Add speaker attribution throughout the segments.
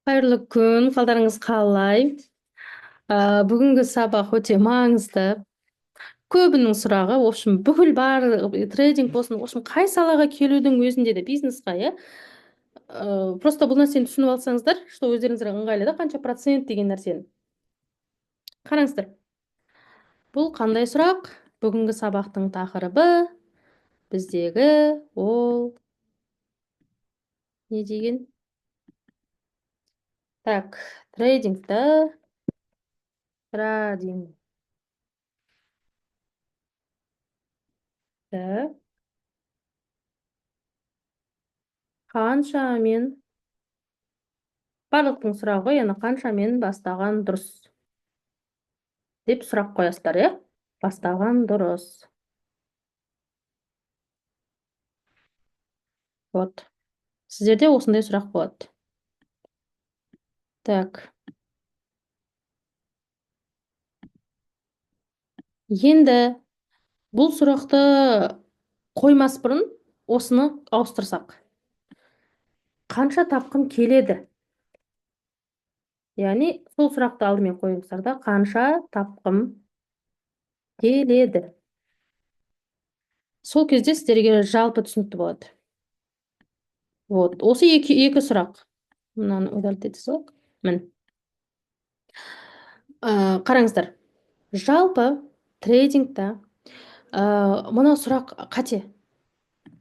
Speaker 1: Қайырлы күн, қалдарыңыз қалай? Бүгінгі сабақ өте маңызды. Көбінің сұрағы, в общем, бүкіл бар трейдинг болсын, в общем, қай салаға келудің өзінде де бизнесқа, иә. Просто бұл нәрсені түсініп алсаңыздар, что өздеріңізге ыңғайлы да, қанша процент деген нәрсені. Қараңыздар. Бұл қандай сұрақ? Бүгінгі сабақтың тақырыбы біздегі ол не деген? Так, трейдингті қаншамен, барлықтың сұрағы, яғни қаншамен бастаған дұрыс деп сұрақ қоясыздар, иә? Бастаған дұрыс. Вот. Сіздерде осындай сұрақ болады. Так. Енді бұл сұрақты қоймас бұрын осыны ауыстырсақ. Қанша тапқым келеді? Яғни сол сұрақты алдымен қойыңыздар да, қанша тапқым келеді? Сол кезде сіздерге жалпы түсінікті болады. Вот. Осы екі сұрақ. Мынаны удалить ете салайық. Мін. Қараңыздар. Жалпы трейдингта мына сұрақ қате.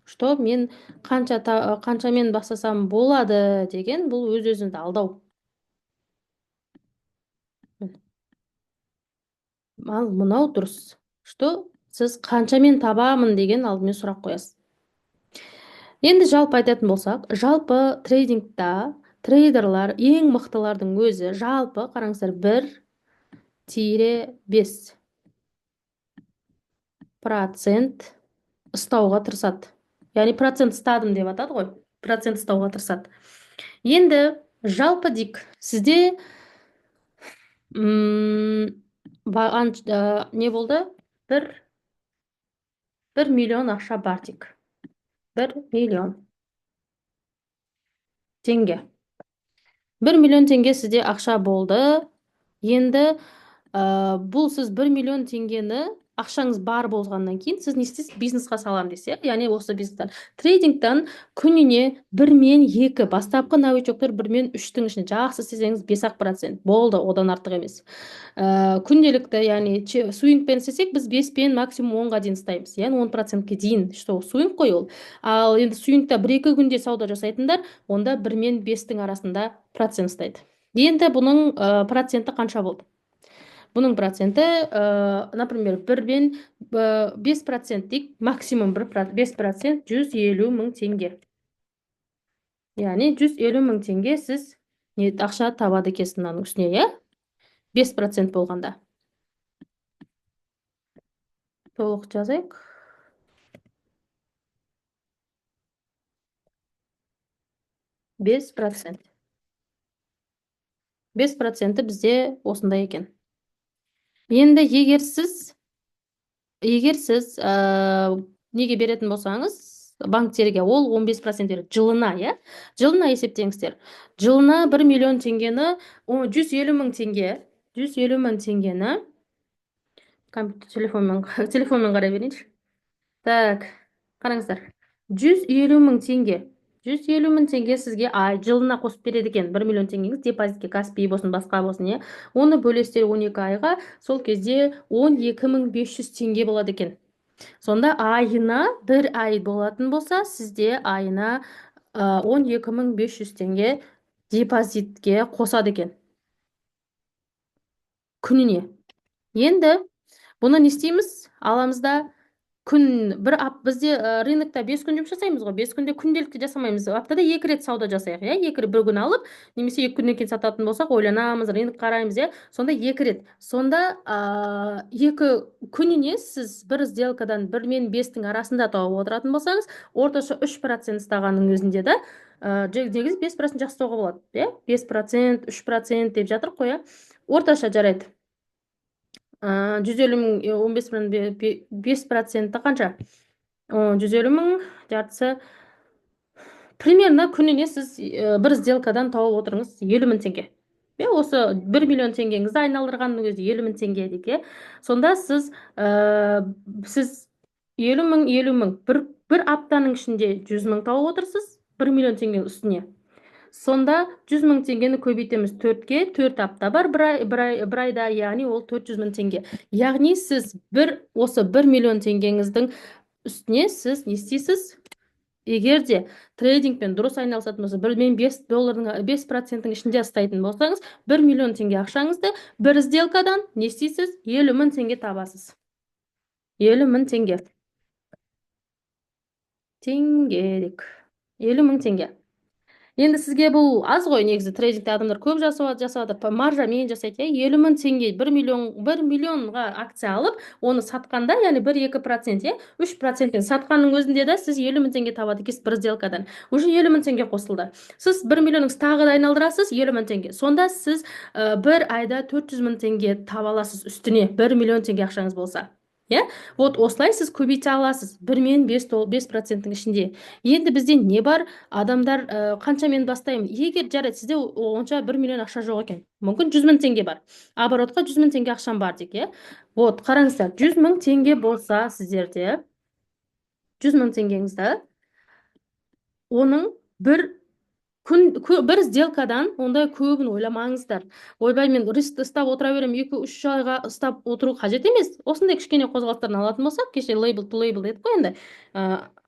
Speaker 1: Что мен қаншамен бастасам болады деген, бұл өз-өзіңді алдау. Ал мынау дұрыс. Что сіз қаншамен табамын деген алдымен сұрақ қоясыз. Енді жалпы айтатын болсақ, жалпы трейдингта трейдерлар ең мықтылардың өзі жалпы қараңыздар 1-5% ұстауға тырысады. Яғни процент ұстадым деп атады ғой. Процент ұстауға тырысады. Енді жалпы дейік, сізде не болды? 1 миллион ақша бар дейік. 1 миллион теңге. 1 миллион теңге сізде ақша болды. Енді бұл сіз 1 миллион теңгені ақшаңыз бар болғаннан кейін сіз не істейсіз? Бизнесқа салам десе, яғни осы бизнестен трейдингтан күніне 1 мен 2, бастапқы новичоктар 1 мен 3-тің ішінде жақсы істесеңіз 5% болды, одан артық емес. Күнделікті, яғни суингпен істесек, біз 5 пен максимум 10-ға дейін ұстаймыз, яғни 10%-ке дейін, что суинг қой ол. Ал енді суингта 1-2 күнде сауда жасайтындар, онда 1 мен 5-тің арасында процент ұстайды. Енді бұның проценті қанша болды? Бұның проценті, например, 1 мен 5% дейік, максимум 5% 150 мың теңге. Яғни 150 мың теңге сіз ақша табады екенсіз мынаның үстіне, иә? 5% болғанда. Толық жазайық. Бес процент бізде осындай екен. Енді егер сіз неге беретін болсаңыз, банктерге ол 15% береді. Жылына, иә? Жылына есептеңіздер. Жылына 1 миллион теңгені, 150 мың теңге, 150 мың теңгені, телефонмен қарай берейінші. Так, қараңыздар. 150 мың теңге. 150 мың теңге сізге жылына қосып береді екен. 1 миллион теңгеңіз депозитке, Каспий болсын, басқа болсын, иә. Оны бөлесіздер 12 айға, сол кезде 12.500 теңге болады екен. Сонда айына 1 ай болатын болса, сізде айына 12.500 теңге депозитке қосады екен. Күніне. Енді бұны не істейміз? Аламызда бізде рынокта 5 күн жұмыс жасаймыз ғой, 5 күнде күнделікті жасамаймыз. Аптада 2 рет сауда жасайық, иә? 2 рет бір күн алып, немесе 2 күннен кейін сататын болсақ, ойланамыз, рынок қараймыз, иә? Сонда 2 рет. Сонда 2 күніне сіз бір сделкадан 1 мен 5-тің арасында тауып отыратын болсаңыз, орташа 3% ұстағанның өзінде да, негізі 5% жақсы ұстауға болады, иә? 5%, 3% деп жатыр қой, иә? Орташа жарайды. 150 мың, 5% қанша? 150 мың жартысы примерно күніне сіз бір сделкадан тауып отырыңыз 50.000 теңге. Осы 1 миллион теңгеңізді айналдырғанның өзі 50.000 теңге дейік, сонда сіз 50.000 бір аптаның ішінде 100.000 тауып отырсыз 1 миллион теңге үстіне. Сонда 100.000 теңгені көбейтеміз 4-ке, 4 апта бар бір айда, яғни ол 400.000 теңге. Яғни сіз осы 1 миллион теңгеңіздің үстіне сіз не істейсіз? Егер де трейдингпен дұрыс айналысатын болса, мен $5 5%-ның ішінде ұстайтын болсаңыз, 1 миллион теңге ақшаңызды бір сделкадан не істейсіз? 50.000 теңге табасыз. 50.000 теңге. 50.000 теңге. Енді сізге бұл аз ғой, негізі трейдингте адамдар көп жасаватыр, маржамен жасайды. 50.000 теңге 1 миллионға акция алып, оны сатқанда, яғни 1-2%, 3%-пен сатқанның өзінде де сіз 50.000 теңге табады екенсіз бір сделкадан. Уже 50.000 теңге қосылды. Сіз 1 миллионыңыз тағы да айналдырасыз 50.000 теңге. Сонда сіз бір айда 400.000 теңге таба аласыз үстіне, 1 миллион теңге ақшаңыз болса. Вот осылай сіз көбейте аласыз 1-5% ішінде. Енді бізде не бар? Адамдар қанша мен бастаймын? Егер жарайды, сізде онша 1 миллион ақша жоқ екен, мүмкін 100.000 теңге бар, оборотқа 100.000 теңге ақшам бар дейік. Вот қараңыздар, 100.000 теңге болса сіздерде 100.000 теңгеңізді, оның бір сделкадан ондай көбін ойламаңыздар. Ойбай, мен риск ұстап отыра беремін, 2-3 айға ұстап отыру қажет емес. Осындай кішкене қозғалыстарын алатын болсақ, кеше лейбл to лейбл дедік қой, енді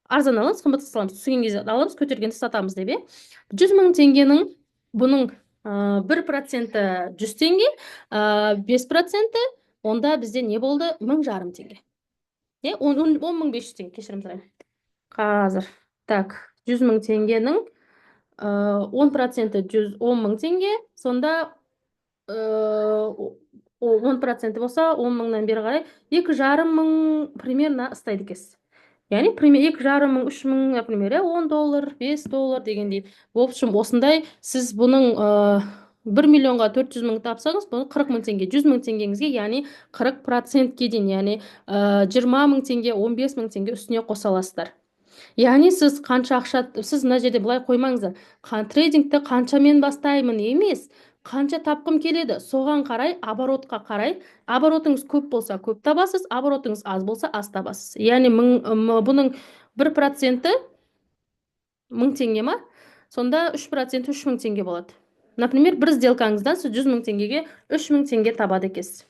Speaker 1: арзан аламыз, қымбатқа саламыз, түскен кезде аламыз, көтергенде сатамыз деп. 100.000 теңгенің бұның 1%-і 100 теңге, 5%-і онда бізде не болды? 1.500 теңге. 10.500 теңге, кешірім сұраймын. Қазір. Так, 100.000 теңгенің 10%-і 110.000 теңге, сонда 10%-і болса 10.000-нан бері қарай 2.500 примерно ұстайды екенсіз. Яғни 2.500, 3.000, например, $10, $5 дегендей. В общем, осындай сіз бұның 1 миллионға 400.000 тапсаңыз, бұны 40.000 теңге, 100.000 теңгеңізге, яғни 40%-ке дейін, яғни 20.000 теңге, 15.000 теңге үстіне қоса аласыздар. Яғни сіз қанша ақша, сіз мына жерде былай қоймаңыздар, трейдингті қаншамен бастаймын емес, қанша тапқым келеді, соған қарай, оборотқа қарай. Оборотыңыз көп болса көп табасыз, оборотыңыз аз болса аз табасыз. Яғни бұның 1%-і 1000 теңге ма? Сонда 3%-і 3.000 теңге болады. Например, бір сделкаңыздан сіз 100.000 теңгеге 3.000 теңге табады екенсіз.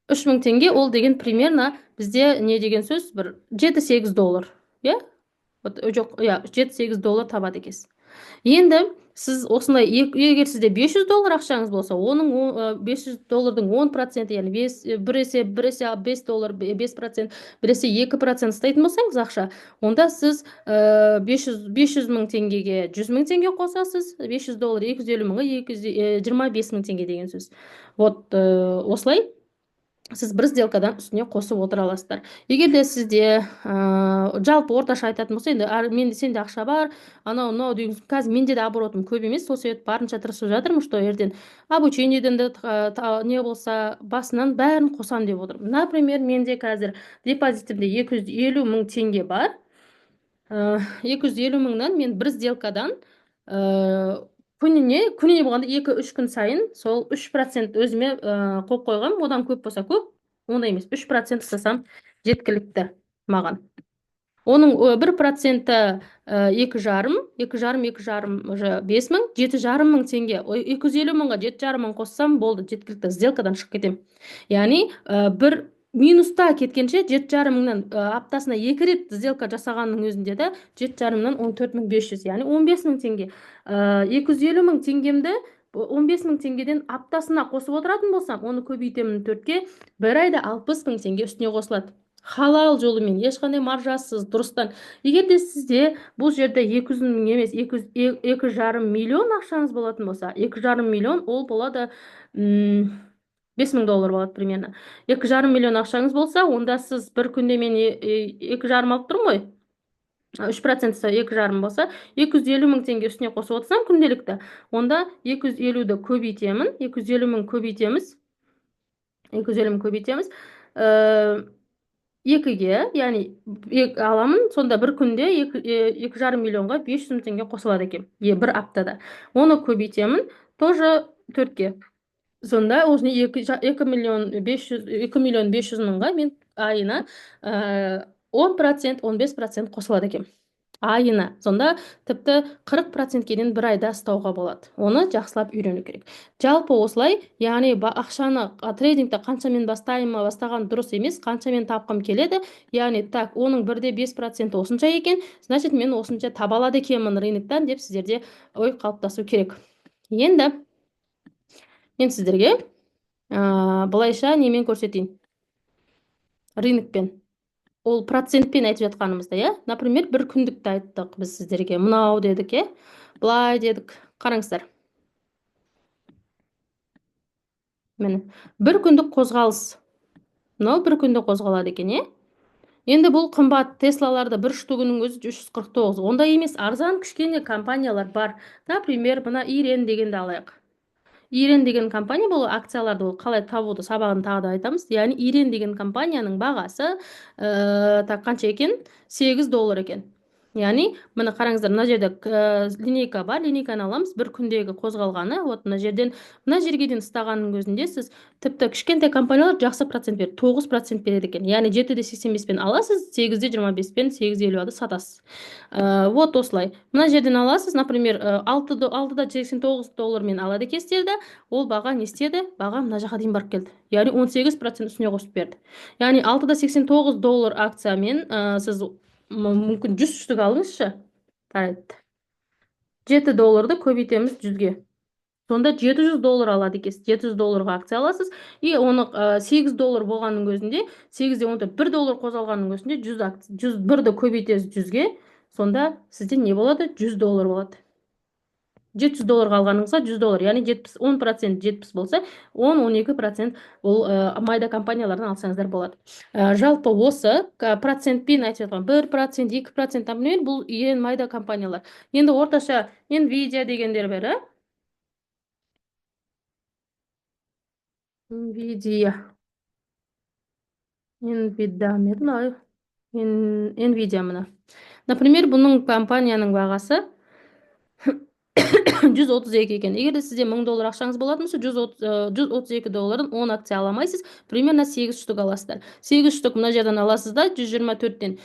Speaker 1: 3.000 теңге ол деген примерно бізде не деген сөз? Бір $7-8. Жоқ, $7-8 табады екенсіз. Енді сіз осындай, егер сізде $500 ақшаңыз болса, оның $500-дің 10%, яғни біресе $5, 5%, біресе 2% ұстайтын болсаңыз ақша, онда сіз 500.000 теңгеге 100.000 теңге қосасыз, $500, 250.000-ға 25.000 теңге деген сөз. Вот осылай сіз бір сделкадан үстіне қосып отыра аласыздар. Егер де сізде жалпы орташа айтатын болса, енді менде сенде ақша бар, анау дейміз, қазір менде де оборотым көп емес, сол себепті барынша тырысып жатырмын, что ертең обучениеден де не болса басынан бәрін қосам деп отырмын. Например, менде қазір депозитімде 250.000 теңге бар. 250.000-нан мен бір сделкадан күніне болғанда 2-3 күн сайын сол 3% өзіме қойып қойғам, одан көп болса көп, ондай емес, 3% ұстасам жеткілікті маған. Оның 1%-і 2.500, уже 5.000, 7.500 теңге. 250.000-ға 7.500 қоссам болды, жеткілікті, сделкадан шығып кетем. Яғни бір минуста кеткенше 7.500-нан аптасына 2 рет сделка жасағанның өзінде де 7.500-нан 14.500, яғни 15.000 теңге. 250.000 теңгемді 15.000 теңгеден аптасына қосып отыратын болсам, оны көбейтемін 4-ке, бір айда 60.000 теңге үстіне қосылады. Халал жолымен, ешқандай маржасыз, дұрыстан. Егер де сізде бұл жерде 200.000 емес, 2.5 миллион ақшаңыз болатын болса, 2.5 миллион ол болады $5.000 болады примерно. 2.5 миллион ақшаңыз болса, онда сіз бір күнде мен 2.5 алып тұрмын ғой. 3% 2.5 болса, 250.000 теңге үстіне қосып отырсам күнделікті, онда 250-ді көбейтемін, 250.000 көбейтеміз. екіге, яғни аламын, сонда бір күнде 2,5 миллионға 500 мың теңге қосылады екен, бір аптада. Оны көбейтемін тоже 4-ке. Сонда осыны 2,5 мыңға мен айына 10%, 15% қосылады екен. Айына. Сонда тіпті 40%-ке дейін бір айда ұстауға болады. Оны жақсылап үйрену керек. Жалпы осылай, яғни ақшаны трейдингті қаншамен бастаймын, бастаған дұрыс емес, қаншамен тапқым келеді. Яғни так, оның 1,5% осынша екен, значит мен осынша таба алады екенмін рыноктан деп сіздерде ой қалыптасу керек. Енді мен сіздерге былайша немен көрсетейін. Рынокпен. Ол процентпен айтып жатқанымызда, иә. Например, бір күндікті айттық біз сіздерге. Мынау дедік, иә. Былай дедік. Қараңыздар. Міне, бір күндік қозғалыс. Мынау бір күнде қозғалады екен, иә. Енді бұл қымбат. Теслаларды бір штугінің өзі 349. Ондай емес, арзан кішкене компаниялар бар. Например, мына Ирен дегенді алайық. Ирен деген компания, бұл акцияларды ол қалай табуды сабағын тағы да айтамыз. Яғни Ирен деген компанияның бағасы қанша екен? $8 екен. Яғни мына қараңыздар, мына жерде линейка бар, линейканы аламыз, бір күндегі қозғалғаны. Вот мына жерден мына жерге дейін ұстағанның өзінде сіз тіпті кішкентай компаниялар жақсы процент береді, 9% береді екен. Яғни 7,85-пен аласыз, 8,25-пен 8,50-ды сатасыз. Вот осылай. Мына жерден аласыз, например, $6,89 алады екенсіздер, ол баға не істеді? Баға мына жаққа дейін барып келді. Яғни 18% үстіне қосып берді. Яғни $6,89 акциямен сіз мүмкін 100 штук алыңызшы. Тарайды. $7 көбейтеміз 100-ге. Сонда $700 алады екенсіз. $700 акция аласыз. И оны $8 болғанның өзінде, 8-де $1 қозғалғанның өзінде 101-ді көбейтесіз 100-ге. Сонда сізде не болады? $100 болады. $700 алғаныңызға $100, яғни 10% 70 болса, 10-12% ол майда компаниялардан алсаңыздар болады. Жалпы осы процентпен айтып жатқан 1%, 2%, например, бұл ең майда компаниялар. Енді орташа Nvidia дегендер бар, Nvidia мына. Например, бұның компанияның бағасы 132 екен. Егер де сізде $1000 ақшаңыз болатын болса, $132-дан 10 акция аламайсыз, примерно 8 штук аласыздар. 8 штук мына жерден аласыз да, 124-тен.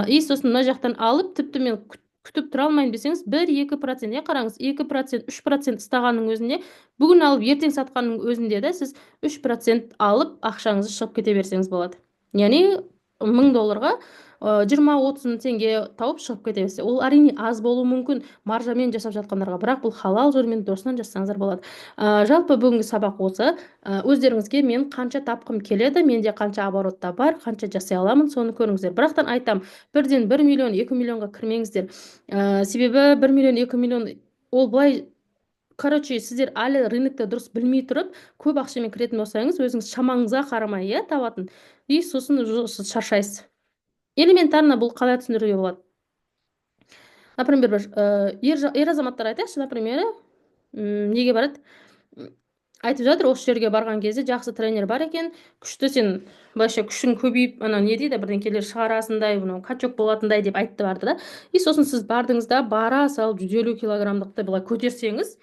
Speaker 1: И сосын мына жақтан алып, тіпті мен күтіп тұра алмайын десеңіз, 1-2%, қараңыз, 2%, 3% ұстағанның өзінде, бүгін алып, ертең сатқанның өзінде де сіз 3% алып, ақшаңызды шығып кете берсеңіз болады. Яғни $1000-ға 20-30 мың теңге тауып шығып кете берсе, ол әрине аз болуы мүмкін маржамен жасап жатқандарға, бірақ бұл халал жолмен дұрыстан жасасаңыздар болады. Жалпы бүгінгі сабақ осы. Өздеріңізге мен қанша тапқым келеді, менде қанша оборотта бар, қанша жасай аламын, соны көріңіздер. Бірақтан айтам, бірден 1 миллион, 2 миллионға кірмеңіздер. Себебі 1 миллион, 2 миллион ол былай, короче, сіздер әлі рынокты дұрыс білмей тұрып, көп ақшамен кіретін болсаңыз, өзіңіз шамаңызға қарамай, табатын. И сосын сіз шаршайсыз. Элементарно бұл қалай түсіндіруге болады? Например, ер азаматтар айтайықшы, например, неге барады? Айтып жатыр, осы жерге барған кезде жақсы тренер бар екен, күшті, сен былайша күшің көбейіп, не дейді, бірдеңкелер шығарасындай, качок болатындай деп айтты барды да. И сосын сіз бардыңызда бара салып 150 килограммдықты былай көтерсеңіз,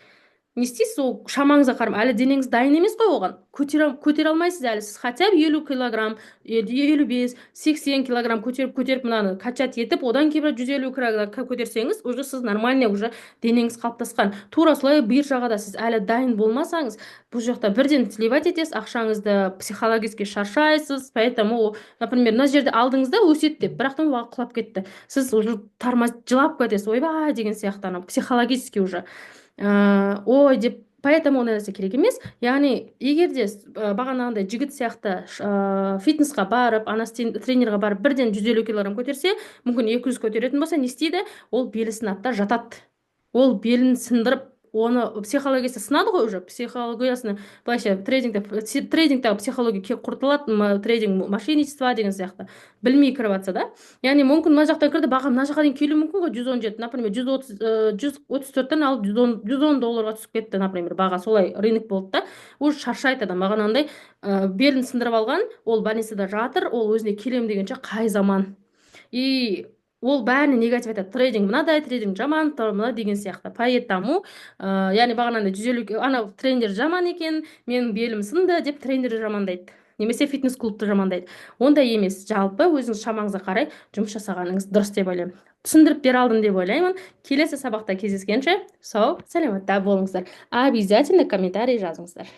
Speaker 1: не істейсіз? Ол шамаңызға қарап, әлі денеңіз дайын емес қой оған. Көтере алмайсыз әлі. Сіз хотя бы 50 килограмм, 55, 80 килограмм көтеріп мынаны качать етіп, одан кейін 150 килограмм көтерсеңіз, уже сіз нормальный, уже денеңіз қалыптасқан. Тура солай биржаға да сіз әлі дайын болмасаңыз, бұл жақта бірден сливать етесіз, ақшаңызды психологически шаршайсыз. Поэтому, например, мына жерде алдыңызда өсет деп, бірақтан уақыт құлап кетті. Сіз уже жылап кетесіз, ойбай деген сияқты, психологически уже. Ой деп, поэтому ондай нәрсе керек емес. Яғни егер де бағанағындай жігіт сияқты фитнесқа барып, тренерға барып бірден 150 килограмм көтерсе, мүмкін 200 көтеретін болса, не істейді? Ол белі сынады да жатады. Ол белін сындырып оны психологиясы сынады ғой уже, психологиясына былайша трейдингтегі психология құртылады, трейдинг мошенничество деген сияқты білмей кіріп жатса да. Яғни мүмкін мына жақтан кірді, баға мына жаққа дейін келуі мүмкін ғой, 117, например, 134-тен алып 110 долларға түсіп кетті, например, баға солай рынок болды да, уже шаршайды адам. Маған андай белін сындырып алған, ол больницада жатыр, ол өзіне келем дегенше қай заман. И ол бәріне негатив айтады, трейдинг мынадай, трейдинг жаман, мына деген сияқты. Поэтому яғни бағанағыдай 150 анау тренер жаман екен, менің белім сынды деп тренерді жамандайды, немесе фитнес клубты жамандайды. Ондай емес, жалпы өзіңіз шамаңызға қарай жұмыс жасағаныңыз дұрыс деп ойлаймын. Түсіндіріп бере алдым деп ойлаймын. Келесі сабақта кездескенше сау саламатта болыңыздар. Обязательно комментарий жазыңыздар.